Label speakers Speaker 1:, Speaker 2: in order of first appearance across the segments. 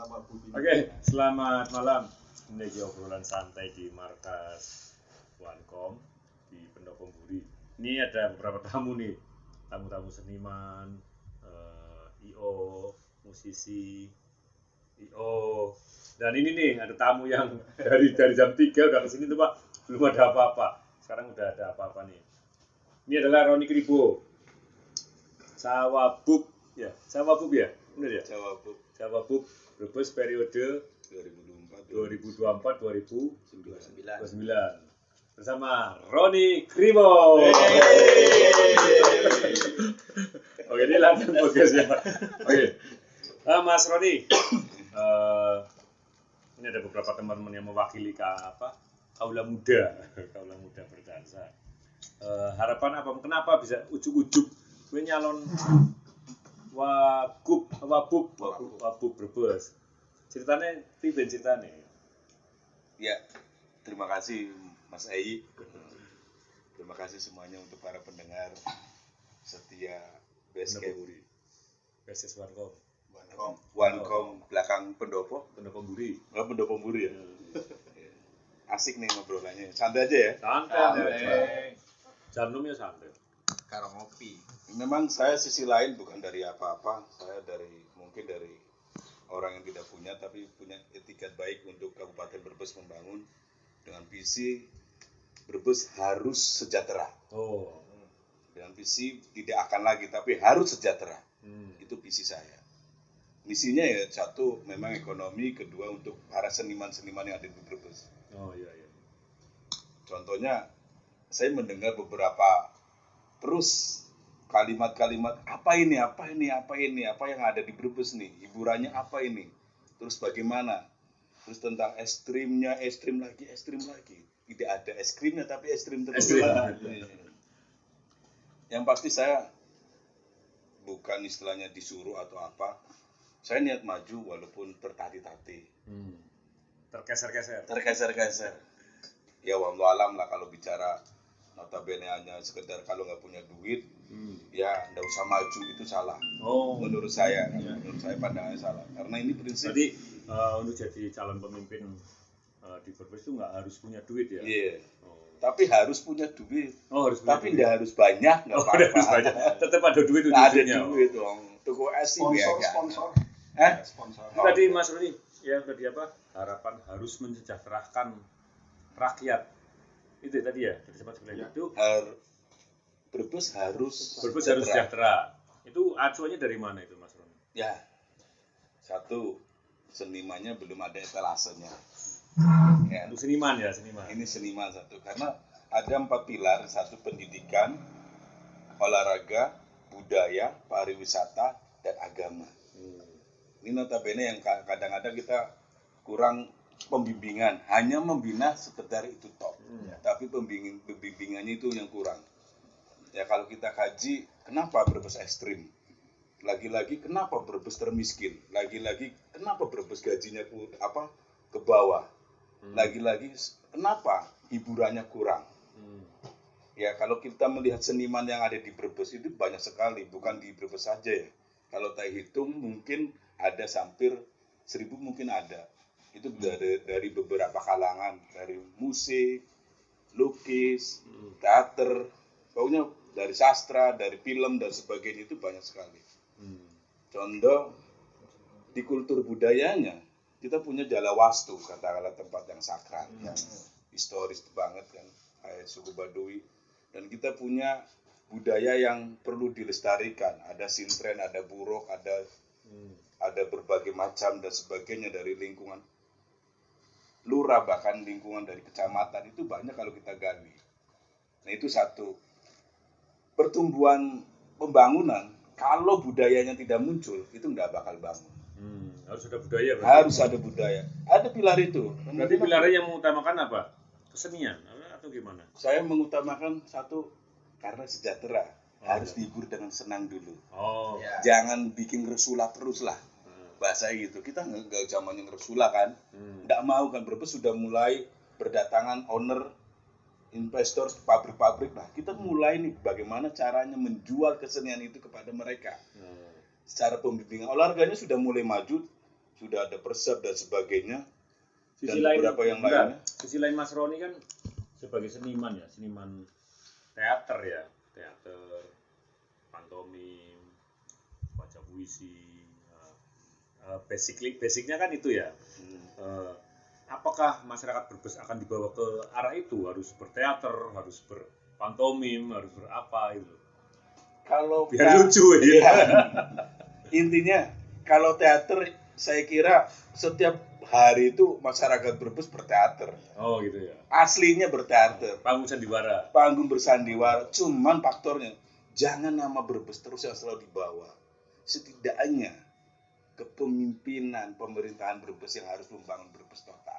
Speaker 1: Oke, selamat malam. Ini obrolan santai di markas Wancom di Pendopo Mburi. Ini ada beberapa tamu nih, tamu-tamu seniman, IO, musisi, IO. Dan ini nih ada tamu yang dari jam 3 udah kesini tuh Pak, belum ada apa-apa. Sekarang udah ada apa-apa nih. Ini adalah Roni Kribo, Cawabuk ya, benar ya? Cawabuk Brebes periode 2024-2029 bersama Roni Kribo. Oke, ini langsung podcast ya. Oke, Mas Roni, ini ada beberapa teman-teman yang mewakili kaula muda berdansa. Harapan apa? Kenapa bisa ujuk-ujuk gue nyalon Wabub Brebes? Ceritanya piben ceritanya?
Speaker 2: Ya, terima kasih Mas Ei. Terima kasih semuanya untuk para pendengar setia BSK
Speaker 1: BSS Wancom.
Speaker 2: Wancom belakang Pendopo
Speaker 1: Mburi.
Speaker 2: Oh, Pendopo Mburi ya. Asik nih ngobrolannya. Santai aja ya.
Speaker 1: Santai. Janumnya santai.
Speaker 3: Karo ngopi.
Speaker 2: Memang saya sisi lain bukan dari apa-apa. Saya mungkin dari orang yang tidak punya, tapi punya etikat baik untuk Kabupaten Brebes membangun dengan visi Brebes harus sejahtera.
Speaker 1: Oh.
Speaker 2: Dengan visi tidak akan lagi, tapi harus sejahtera. Itu visi saya. Misinya ya satu memang ekonomi, kedua untuk para seniman-seniman yang ada di Brebes.
Speaker 1: Oh iya.
Speaker 2: Contohnya saya mendengar beberapa terus kalimat-kalimat apa yang ada di Brebes nih, hiburannya apa ini, terus bagaimana, terus tentang es krim lagi, tidak ada es krimnya tapi es krim terus. Yang pasti saya bukan istilahnya disuruh atau apa, saya niat maju walaupun tertati-tati, tergeser-geser. Ya wallahu alam lah kalau bicara notabene hanya sekedar kalau nggak punya duit, ya nggak usah maju, itu salah. Menurut saya pandangannya salah. Karena ini prinsip.
Speaker 1: Jadi untuk jadi calon pemimpin di Brebes itu nggak harus punya duit ya?
Speaker 2: Iya. Tapi harus punya duit. Tapi nggak harus banyak, nggak apa-apa.
Speaker 1: Harus banyak. Tetap ada duit ujungnya.
Speaker 2: Ada duit dong. Tuku es
Speaker 3: Sponsor.
Speaker 1: Tadi Mas Roni, yang tadi apa? Harapan harus mensejahterakan rakyat. Itu tadi ya, tadi sempat bilang itu.
Speaker 2: Brebes harus
Speaker 1: sejahtera. Itu acuannya dari mana itu Mas Roni?
Speaker 2: Ya, satu, senimannya belum ada etalasenya. Ya.
Speaker 1: Untuk seniman.
Speaker 2: Ini seniman satu, karena ada 4 pilar, satu pendidikan, olahraga, budaya, pariwisata, dan agama. Ini notabene yang kadang-kadang kita kurang pembimbingan, hanya membina sekedar itu top, tapi pembimbingannya itu yang kurang. Ya kalau kita kaji, kenapa Brebes ekstrim? Lagi-lagi kenapa Brebes termiskin? Lagi-lagi kenapa Brebes gajinya ke bawah? Lagi-lagi kenapa hiburannya kurang? Ya kalau kita melihat seniman yang ada di Brebes itu banyak sekali, bukan di Brebes saja ya. Kalau saya hitung mungkin ada hampir 1.000 mungkin ada. Itu dari beberapa kalangan, dari musik, lukis, teater, pokoknya dari sastra, dari film dan sebagainya, itu banyak sekali. Contoh di kultur budayanya kita punya Jalawastu, katakanlah tempat yang sakral, yang historis banget kan, kayak suku Baduy, dan kita punya budaya yang perlu dilestarikan. Ada sintren, ada buruk, ada berbagai macam dan sebagainya dari lingkungan lurah, bahkan lingkungan dari kecamatan, itu banyak kalau kita gali. Nah itu satu. Pertumbuhan pembangunan, kalau budayanya tidak muncul, itu nggak bakal bangun.
Speaker 1: Harus ada budaya.
Speaker 2: Harus ada budaya. Ada pilar itu.
Speaker 1: Berarti pilarnya yang mengutamakan apa? Kesenian atau gimana?
Speaker 2: Saya mengutamakan satu, karena sejahtera. Harus dihibur dengan senang dulu. Jangan bikin resula terus lah. Bahasa gitu, kita nggak zamannya ngeresula kan, nggak mau kan. Brebes sudah mulai berdatangan owner, investor, pabrik-pabrik lah. Kita mulai nih bagaimana caranya menjual kesenian itu kepada mereka. Secara pembimbingan olahraganya sudah mulai maju, sudah ada persep dan sebagainya,
Speaker 1: Sisi
Speaker 2: dan
Speaker 1: lain,
Speaker 2: beberapa yang
Speaker 1: enggak,
Speaker 2: lainnya.
Speaker 1: sisi lain Mas Roni kan sebagai seniman ya, seniman teater ya, teater, pantomim, baca puisi, basicnya kan itu ya. Apakah masyarakat Brebes akan dibawa ke arah itu, harus berteater, harus berpantomim, harus berapa itu?
Speaker 2: Kalau
Speaker 1: Biar lucu ya.
Speaker 2: Iya. Intinya kalau teater saya kira setiap hari itu masyarakat Brebes berteater.
Speaker 1: Oh gitu ya.
Speaker 2: Aslinya berteater.
Speaker 1: Panggung sandiwara.
Speaker 2: Panggung bersandiwara. Cuman faktornya jangan nama Brebes terus yang selalu dibawa. Setidaknya kepemimpinan pemerintahan Brebes yang harus membangun Brebes total.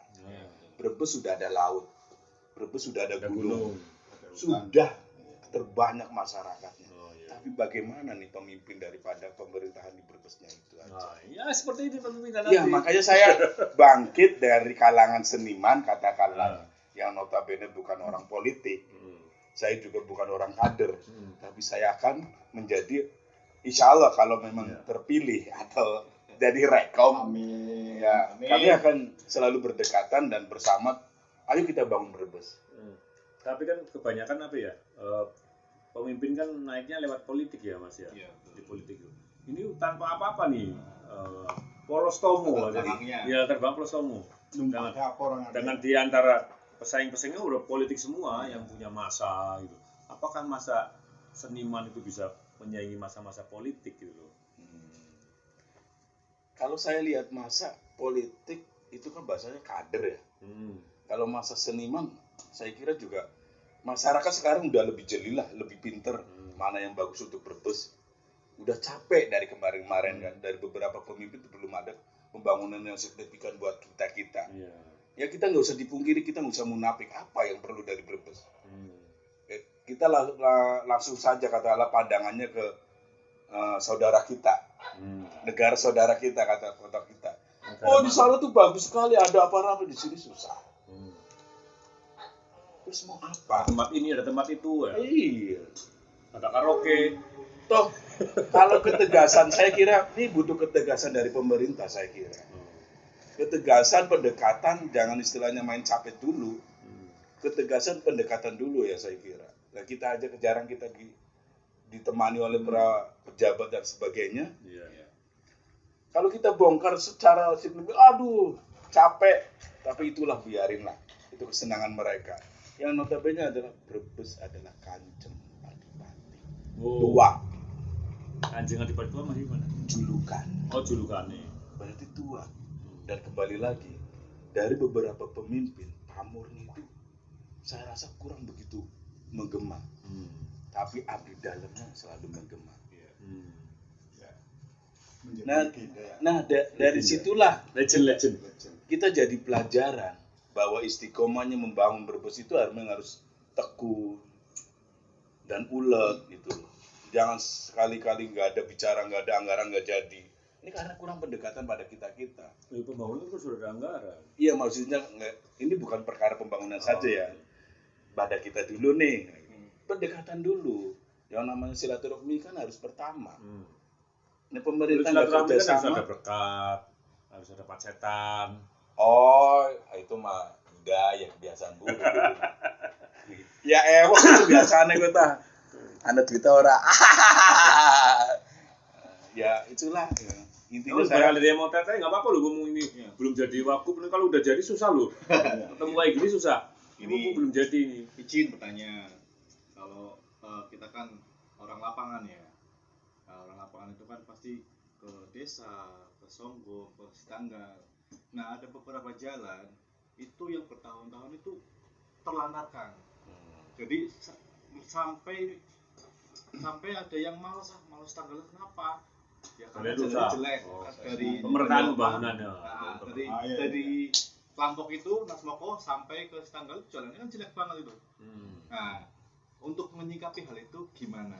Speaker 2: Brebes sudah ada laut. Brebes sudah ada gunung. Sudah terbanyak masyarakatnya. Tapi bagaimana nih pemimpin daripada pemerintahan di Brebesnya itu aja.
Speaker 1: Nah, ya seperti ini pemimpinan
Speaker 2: Ya,
Speaker 1: nanti.
Speaker 2: makanya saya bangkit dari kalangan seniman, katakanlah, yang notabene bukan orang politik. Saya juga bukan orang kader. Tapi saya akan menjadi, insya Allah kalau memang terpilih atau jadi rekom.
Speaker 3: Amin.
Speaker 2: Ya,
Speaker 3: Amin.
Speaker 2: kami akan selalu berdekatan dan bersama. Ayo kita bangun Brebes.
Speaker 1: Tapi kan kebanyakan apa ya? Pemimpin kan naiknya lewat politik ya Mas ya.
Speaker 3: Iya,
Speaker 1: Di politik itu. Ini tanpa apa-apa nih. Polos Tomo.
Speaker 3: Terbangnya.
Speaker 1: Ya terbang polos Tomo.
Speaker 3: Numpang dapur orang
Speaker 1: Dengan di antara pesaing-pesaingnya udah politik semua yang punya masa gitu. Apakah masa seniman itu bisa menyaingi masa-masa politik gitu?
Speaker 2: Kalau saya lihat masa politik itu kan bahasanya kader ya. Kalau masa seniman, saya kira juga masyarakat sekarang udah lebih jeli lah, lebih pinter mana yang bagus untuk Brebes. Udah capek dari kemarin-kemarin kan, dari beberapa pemimpin belum ada pembangunan yang signifikan buat kita. Ya kita nggak usah dipungkiri, kita nggak usah munafik apa yang perlu dari Brebes. Kita langsung saja katakanlah pandangannya ke saudara kita, negara saudara kita, kata kota kita. Oh di sana tuh bagus sekali, ada apa-apa, di sini susah. Terus mau apa?
Speaker 1: Tempat ini ada tempat itu ya.
Speaker 2: Iya.
Speaker 1: Ada karaoke.
Speaker 2: Toh kalau ketegasan, saya kira ini butuh ketegasan dari pemerintah, saya kira. Ketegasan pendekatan, jangan istilahnya main capek dulu. Ketegasan pendekatan dulu ya saya kira. Nah kita aja jarang kita ditemani oleh para pejabat dan sebagainya. Kalau kita bongkar secara signifikan, aduh capek, tapi itulah biarinlah, itu kesenangan mereka. Yang notabene adalah Brebes adalah Kanjeng Adipati. Tua.
Speaker 1: Kanjeng Adipati tua masih mana?
Speaker 2: Julukan.
Speaker 1: Oh julukannya.
Speaker 2: Berarti tua. Dan kembali lagi, dari beberapa pemimpin, pamornya itu saya rasa kurang begitu menggema. Tapi abdi dalamnya selalu menggema. Dari situlah
Speaker 1: Legend.
Speaker 2: kita jadi pelajaran bahwa istiqomahnya membangun Brebes itu harus teguh dan ulet gitu. Jangan sekali-kali nggak ada bicara, nggak ada anggaran, nggak jadi. Ini karena kurang pendekatan pada kita.
Speaker 1: Pembangunan itu sudah ada anggaran.
Speaker 2: Iya, maksudnya ini bukan perkara pembangunan saja ya. Pada kita dulu nih, pendekatan dulu. Yang namanya silaturahmi kan harus pertama. Ini pemerintah nggak kerja
Speaker 1: kan harus
Speaker 2: sama.
Speaker 1: ada berkat, harus ada pacetan.
Speaker 2: Oh, itu mah gaya kebiasaan buruk. Ya ewok itu biasanya gue tah. Anda Twitter ora. Ya itulah. Intinya
Speaker 1: saya ada yang mau tanya nggak apa-apa loh ngomong ini. Belum jadi waktu, kalau udah jadi susah loh. Ketemu kayak gini susah. Ini belum jadi ini.
Speaker 3: Izin bertanya, kalau kita kan orang lapangan ya. Nah, orang lapangan itu kan pasti ke desa, ke Songgong, ke Sitanggal. Nah, ada beberapa jalan itu yang bertahun-tahun itu terlantarkan. Jadi sampai ada yang malas tanggal kenapa? Ya karena jalan jelek dari
Speaker 1: pemerintahan pembangunannya.
Speaker 3: Dari Lampok itu Nasmoko sampai ke Sitanggal jalannya kan jelek banget itu. Nah, untuk menyikapi hal itu gimana?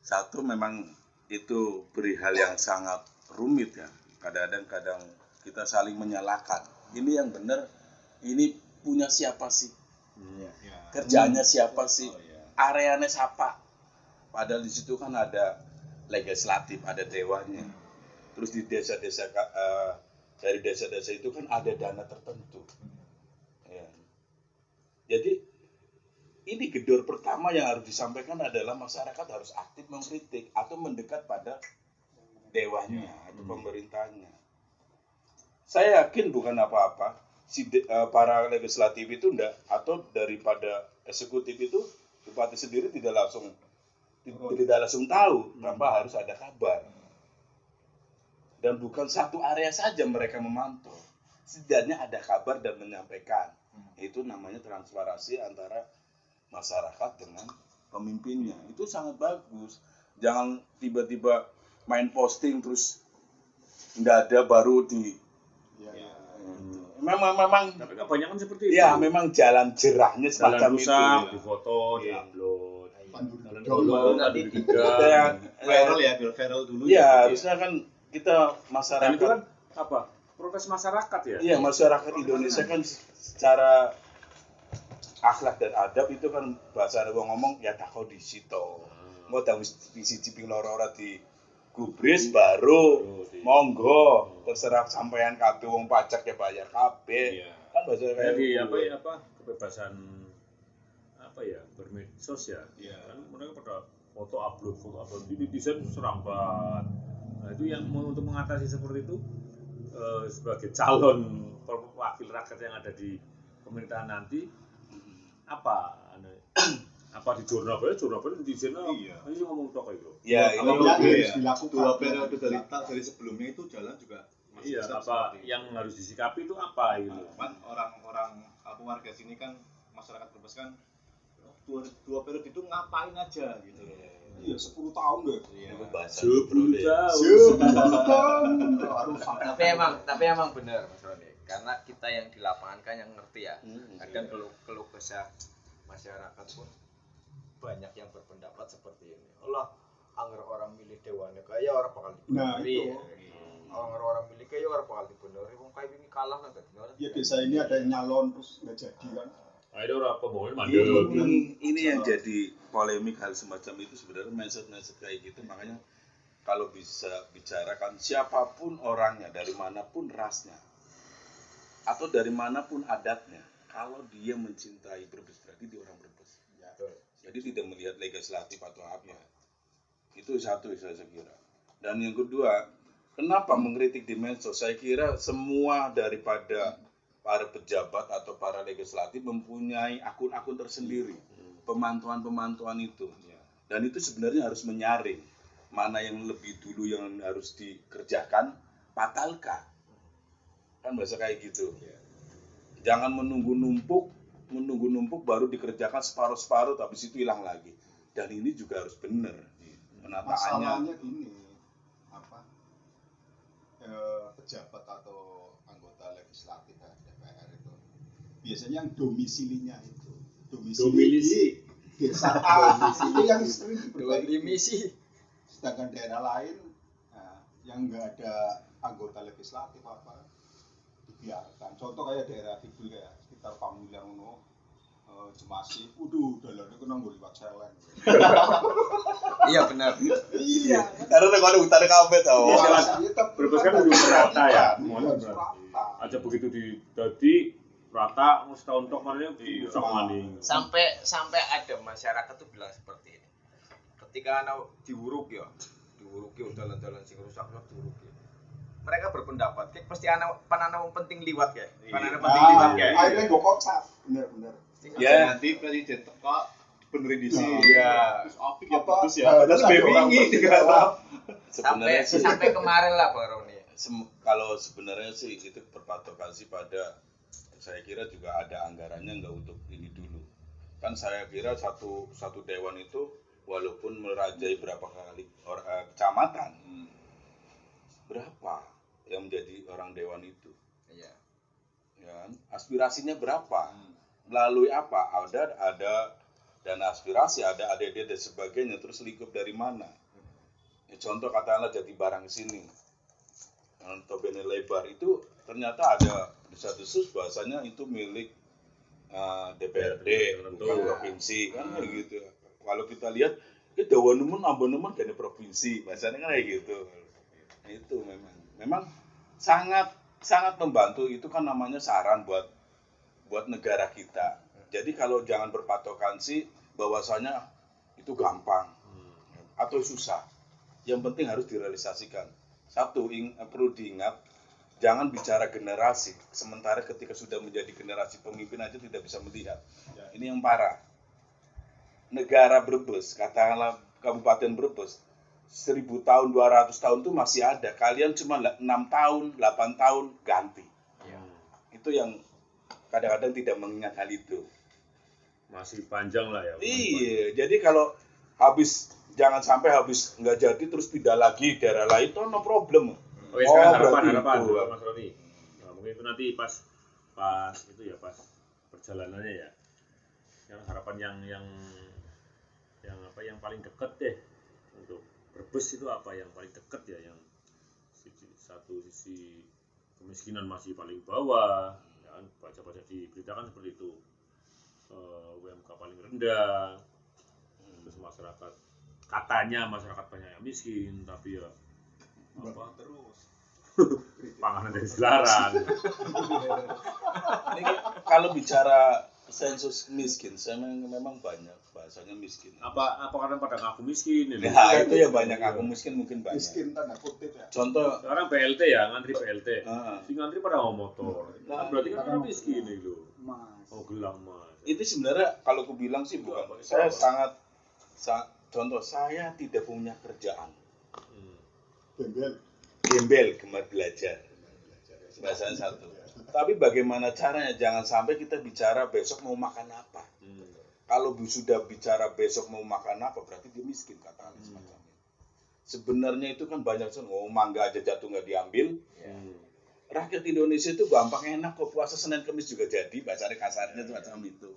Speaker 2: Satu memang itu perihal yang sangat rumit ya. Kadang-kadang kita saling menyalahkan. Ini yang benar, ini punya siapa sih? Kerjanya siapa sih? Areanya siapa? Padahal di situ kan ada legislatif, ada dewanya. terus di desa-desa dari desa-desa itu kan ada dana tertentu. Ya. Jadi ini gedor pertama yang harus disampaikan adalah masyarakat harus aktif mengkritik atau mendekat pada dewanya atau pemerintahnya. Saya yakin bukan apa-apa para legislatif itu enggak, atau daripada eksekutif itu bupati sendiri tidak langsung tahu tanpa harus ada kabar. Dan bukan satu area saja mereka memantau, setidaknya ada kabar dan menyampaikan. Itu namanya transparansi antara masyarakat dengan pemimpinnya. Itu sangat bagus. Jangan tiba-tiba main posting terus nggak ada baru di. Memang.
Speaker 1: Tapi kebanyakan seperti itu.
Speaker 2: Ya, memang jalan jerahnya semacam
Speaker 1: jalan rusak,
Speaker 2: itu.
Speaker 1: di foto, di upload. Jalan
Speaker 4: Dulu
Speaker 1: bolong,
Speaker 4: tadi
Speaker 1: di
Speaker 3: Viral ya, biar viral dulu.
Speaker 2: Ya, harusnya kan kita
Speaker 1: Dan
Speaker 2: masyarakat.
Speaker 1: itu kan apa? Protes masyarakat ya.
Speaker 2: Iya, masyarakat Indonesia kan secara akhlak dan adab itu kan bahasa wong ngomong ya takau di situ. Mau tahu di siji ping loro ora di gubris baru monggo terserah sampean kabeh wong pajak ya bayar kabeh.
Speaker 1: Iya.
Speaker 2: Kan bahasa kayak
Speaker 1: Jadi
Speaker 2: gitu.
Speaker 1: kebebasan bermedsos ya.
Speaker 3: Iya.
Speaker 1: Kan mereka pada foto upload di desain serambat. Nah, itu yang untuk mengatasi seperti itu sebagai calon wakil rakyat yang ada di pemerintahan nanti apa di jurnal di sana
Speaker 3: Iya.
Speaker 1: ini ngomong tok itu.
Speaker 2: Ya,
Speaker 3: Kalau
Speaker 2: ini
Speaker 3: ya,
Speaker 4: dilakukan.
Speaker 3: 2 periode dari sebelumnya itu jalan juga masih
Speaker 1: Iya,
Speaker 3: bisa
Speaker 1: apa
Speaker 3: seperti itu.
Speaker 1: yang harus disikapi itu apa gitu.
Speaker 3: Kan orang-orang warga sini kan, masyarakat Brebes kan, 2 periode itu ngapain aja gitu.
Speaker 4: Iya, 10 tahun deh.
Speaker 3: Iya.
Speaker 2: itu bahasa
Speaker 1: 10
Speaker 2: tahun.
Speaker 4: Harus
Speaker 5: tapi emang benar Mas Roni, karena kita yang di lapangan kan yang ngerti ya. Kadang keluh kesah masyarakat pun banyak yang berpendapat seperti ini. Allah, anggar orang milih dewannya kaya orang bakal
Speaker 4: Nah,
Speaker 5: dibeneri.
Speaker 4: itu.
Speaker 5: Orang milih kaya orang bakal dibeneri. Wong kaya ini kalah nanti.
Speaker 4: Ya desa ini ada yang nyalon terus nggak jadi kan.
Speaker 1: Nah, itu orang pembangunan mandek.
Speaker 2: Ini yang jadi polemik hal semacam itu sebenarnya mindset kayak gitu. Makanya kalau bisa bicarakan siapapun orangnya, dari manapun rasnya atau dari manapun adatnya, kalau dia mencintai Brebes berarti dia orang Brebes. Jadi tidak melihat legislatif atau apa. Itu satu saya kira. Dan yang kedua, kenapa mengkritik di medsos? Saya kira semua daripada para pejabat atau para legislatif mempunyai akun-akun tersendiri, pemantauan itu. Dan itu sebenarnya harus menyaring mana yang lebih dulu yang harus dikerjakan, patalkan. Kan bahasa kayak gitu. Jangan menunggu numpuk baru dikerjakan separuh-separuh tapi situ hilang lagi. Dan ini juga harus benar penataannya.
Speaker 4: Masalahnya gini, pejabat atau anggota legislatif DPR itu biasanya yang domisilinya itu domisili di desa A itu yang sering diperbaiki. Sedangkan daerah lain yang nggak ada anggota legislatif dibiarkan. Contoh kayak daerah Kidul kayak sekitar Pamulang Jemasi, dalannya kena nggak liwat Celeng.
Speaker 5: Iya benar.
Speaker 4: Iya.
Speaker 2: Karena kalau hutan kabeh tau.
Speaker 1: Brebes kan udah merata ya,
Speaker 4: Iya,
Speaker 1: semuanya merata. Aja begitu jadi rata setahun tok mana rusak maning.
Speaker 5: Sampai ada masyarakat tuh bilang seperti ini. Ketika anak diuruk ya dalan-dalan sing rusak diuruk ya. Mereka berpendapat, kayak pasti anak penanam penting liwat ya. Penanam penting liwat ya.
Speaker 4: Akhirnya gue kocak, bener.
Speaker 2: Ya.
Speaker 3: Nanti presiden teka benerin di sini.
Speaker 5: Iya.
Speaker 3: Terus apik ya
Speaker 4: Apa?
Speaker 3: bagus ya. Padahal BPI
Speaker 2: Sebenarnya sih
Speaker 5: sampai kemarin lah Bang Roni.
Speaker 2: kalau sebenarnya sih itu berpatokan sih pada, saya kira juga ada anggarannya nggak untuk ini dulu. Kan saya kira satu dewan itu walaupun merajai berapa kali kecamatan, berapa yang menjadi orang dewan itu?
Speaker 5: Iya.
Speaker 2: Ya, aspirasinya berapa? Melalui apa? Ada dana aspirasi, ada ADD dan sebagainya. Terus lingkup dari mana? Ya, contoh katakanlah jadi barang sini, notabene lebar itu ternyata ada desas-desus bahasanya itu milik DPRD, bukan provinsi, kan kayak gitu. Kalau kita lihat, dawanemen abonemen gak provinsi, bahasanya kan kayak gitu. Itu memang sangat sangat membantu. Itu kan namanya saran buat negara kita. Jadi kalau jangan berpatokan sih bahwasanya itu gampang atau susah. Yang penting harus direalisasikan. Satu, perlu diingat, jangan bicara generasi, sementara ketika sudah menjadi generasi pemimpin aja tidak bisa melihat. Ini yang parah. Negara Brebes, katakanlah Kabupaten Brebes, 1000 tahun, 200 tahun itu masih ada. Kalian cuma 6 tahun, 8 tahun ganti. Itu yang kadang-kadang tidak mengingat hal itu.
Speaker 1: Masih panjang lah ya.
Speaker 2: Iya, jadi kalau jangan sampai habis nggak jadi terus pindah lagi daerah lain, itu no problem.
Speaker 1: Oke, sekarang harapan
Speaker 2: itu.
Speaker 1: Mas Roni. Nah, mungkin itu nanti pas itu ya, pas perjalanannya ya. Yang harapan yang apa yang paling dekat deh untuk Brebes itu apa yang paling dekat ya, yang satu sisi kemiskinan masih paling bawah, ya kan, baca-baca di berita kan seperti itu. UMK paling rendah, terus masyarakat katanya masyarakat banyak yang miskin, tapi ya apa
Speaker 4: terus
Speaker 1: panganan dari dilarang.
Speaker 2: Ini kalau bicara sensus miskin, saya memang banyak bahasanya miskin.
Speaker 1: Apa karena pada ngaku miskin ini?
Speaker 2: Nah, itu ya banyak aku miskin mungkin banyak.
Speaker 4: miskin tanda kutip ya.
Speaker 2: Contoh,
Speaker 1: Sekarang BLT ya, ngantri BLT. Si ngantri pada bawa motor.
Speaker 2: Nah,
Speaker 1: Berarti kan orang miskin itu.
Speaker 6: Mas.
Speaker 1: Oh, gelang Mas.
Speaker 2: itu sebenarnya kalau aku bilang sih bukan. Saya contoh, saya tidak punya kerjaan. Gembel, gemar belajar. Bahasa satu. Tapi bagaimana caranya? Jangan sampai kita bicara besok mau makan apa. Kalau sudah bicara besok mau makan apa, berarti dia miskin, kata Alex semacam itu. Sebenarnya itu kan banyak mangga aja jatuh nggak diambil. Rakyat Indonesia itu gampang enak kok, puasa Senin Kamis juga jadi, bahasanya kasarnya semacam itu.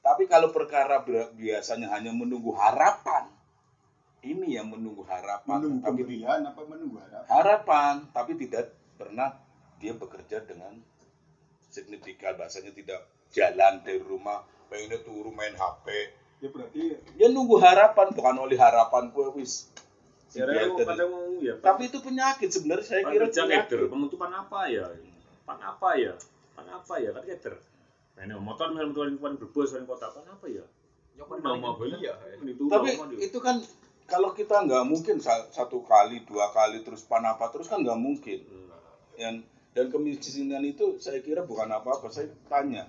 Speaker 2: Tapi kalau perkara biasanya hanya menunggu harapan, ini yang menunggu harapan.
Speaker 4: Menunggu
Speaker 2: tapi
Speaker 4: pemberian apa menunggu harapan?
Speaker 2: harapan, tapi tidak pernah dia bekerja dengan signifikan, bahasanya tidak jalan dari rumah, pengennya turun main HP.
Speaker 4: Ya berarti
Speaker 2: Dia nunggu harapan, bukan oleh harapan gue wis.
Speaker 1: Kadang ya.
Speaker 2: Tapi itu penyakit sebenarnya, saya kira penyakit.
Speaker 1: Penutupan apa ya? Pan apa ya? Kan keder. Nah, motor misalnya motorin berbos dari kota pan apa ya?
Speaker 5: Nyoba paling iya.
Speaker 2: Tapi itu kan kalau kita nggak mungkin 1 kali, 2 kali terus pan apa terus kan nggak mungkin. Dan kemiskinan itu saya kira bukan apa-apa. Saya tanya.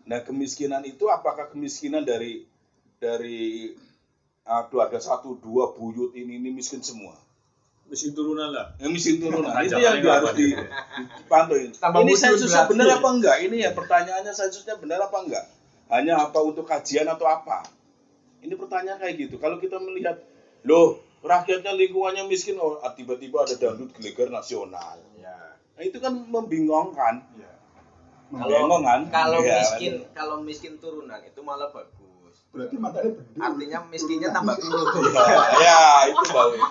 Speaker 2: Nah, kemiskinan itu apakah kemiskinan dari keluarga 1, 2 buyut ini miskin semua?
Speaker 1: Miskin turunan lah.
Speaker 2: Miskin turunan. Itu yang harus dipantau. Ini sensusnya benar apa enggak? Ini ya pertanyaannya, sensusnya benar apa enggak? Hanya apa untuk kajian atau apa? Ini pertanyaan kayak gitu. Kalau kita melihat, loh, rakyatnya lingkungannya miskin, tiba-tiba ada dangdut gelegar nasional. Nah, itu kan membingungkan.
Speaker 5: Kalau miskin turunan itu malah bagus.
Speaker 4: berarti matanya bedul.
Speaker 5: Artinya miskinnya tambah kurus.
Speaker 2: Ya, itu bagus.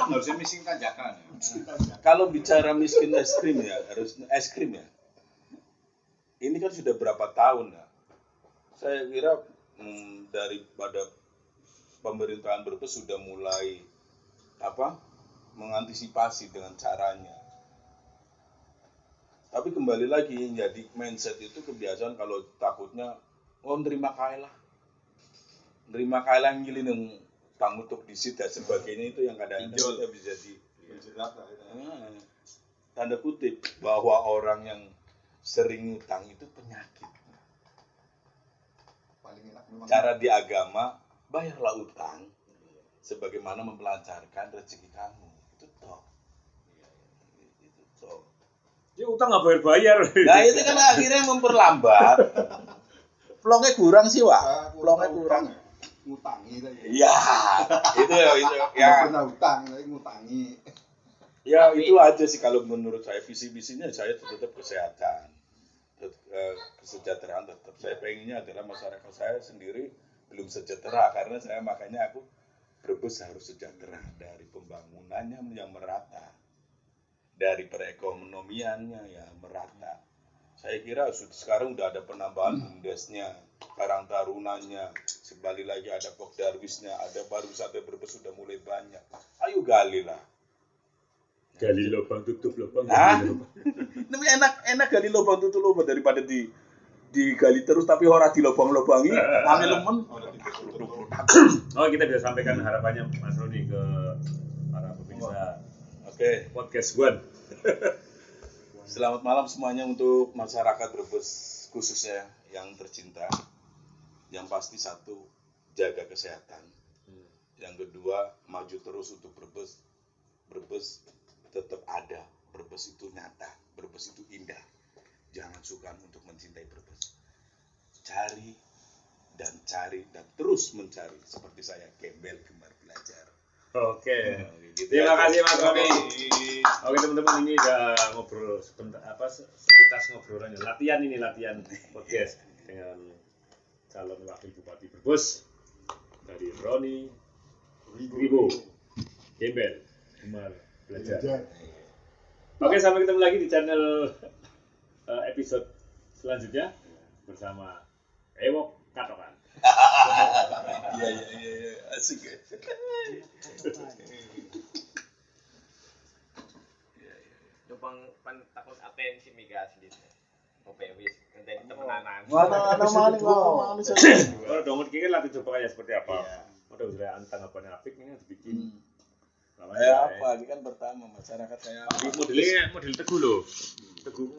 Speaker 3: Harusnya miskin tanjakan.
Speaker 2: Kalau bicara miskin es krim ya, harus es krim ya. Ini kan sudah berapa tahun ya? Saya kira daripada pemerintahan Brebes sudah mulai mengantisipasi dengan caranya. Tapi kembali lagi jadi mindset itu kebiasaan kalau takutnya nerima kalah ngilin tang untuk disit dan sebagainya, itu yang kadang-kadang kita bisa tanda kutip bahwa orang yang sering utang itu penyakit.
Speaker 4: Paling enak memang.
Speaker 2: Cara di agama, bayarlah utang sebagaimana memelancarkan rezeki kamu. Itu toh.
Speaker 1: Ya utang nggak bayar.
Speaker 2: Nah itu kan akhirnya memperlambat. Plongnya kurang sih, Wak. Plongnya kurang.
Speaker 4: Ngutangi lagi.
Speaker 2: Iya, itu ya.
Speaker 4: Pernah utang, lagi ngutangi.
Speaker 2: Ya itu aja sih kalau menurut saya, visi-visinya saya tetap kesehatan, kesejahteraan tetap. Saya pengennya adalah masyarakat saya sendiri belum sejahtera, karena saya makanya aku Brebes harus sejahtera dari pembangunannya yang merata, dari perekonomiannya ya merata. Saya kira sekarang udah ada penambahan BUMDesnya, Karang Tarunanya, kembali lagi ada Pokdarwisnya, ada pariwisata Brebes sudah mulai banyak. Ayo gali lah.
Speaker 1: Gali lubang tutup lubang.
Speaker 2: Hah?
Speaker 1: gali lubang.
Speaker 2: Ini enak gali lubang tutup lubang daripada digali terus tapi ora dilobang-lobangi, ambil lemen.
Speaker 1: Oh, kita bisa sampaikan harapannya Mas Roni ke para pemirsa
Speaker 2: Oke,
Speaker 1: podcast One.
Speaker 2: selamat malam semuanya untuk masyarakat Brebes khususnya yang tercinta. Yang pasti satu, jaga kesehatan. Yang kedua, maju terus untuk Brebes. Brebes tetap ada. Brebes itu nyata. Brebes itu indah. Jangan sukar untuk mencintai Brebes. Cari dan terus mencari. Seperti saya, gembel gemar belajar.
Speaker 1: Oke.
Speaker 2: Gitu
Speaker 1: Terima
Speaker 2: aja.
Speaker 1: kasih Mas Roni. Oke teman-teman, ini udah ngobrol sebentar sepintas ngobrolannya. Latihan podcast dengan calon wakil Bupati Brebes dari Roni Ribo. Gembel gemar belajar. Oke, sampai ketemu lagi di channel episode selanjutnya bersama Ewok Katokan.
Speaker 2: Iya, asik ya.
Speaker 5: Numpang takut atensi migas gitu. Oke, wis ngenteni temenanan.
Speaker 4: Mana maning ngomong
Speaker 1: Kalau dong kita latih coba kayak seperti apa. Udah udah tanggapannya apik ini dibikin.
Speaker 2: Kayak apa? Ini kan pertama masyarakat kayak apa?
Speaker 1: Modelnya model teguh loh. Teguh.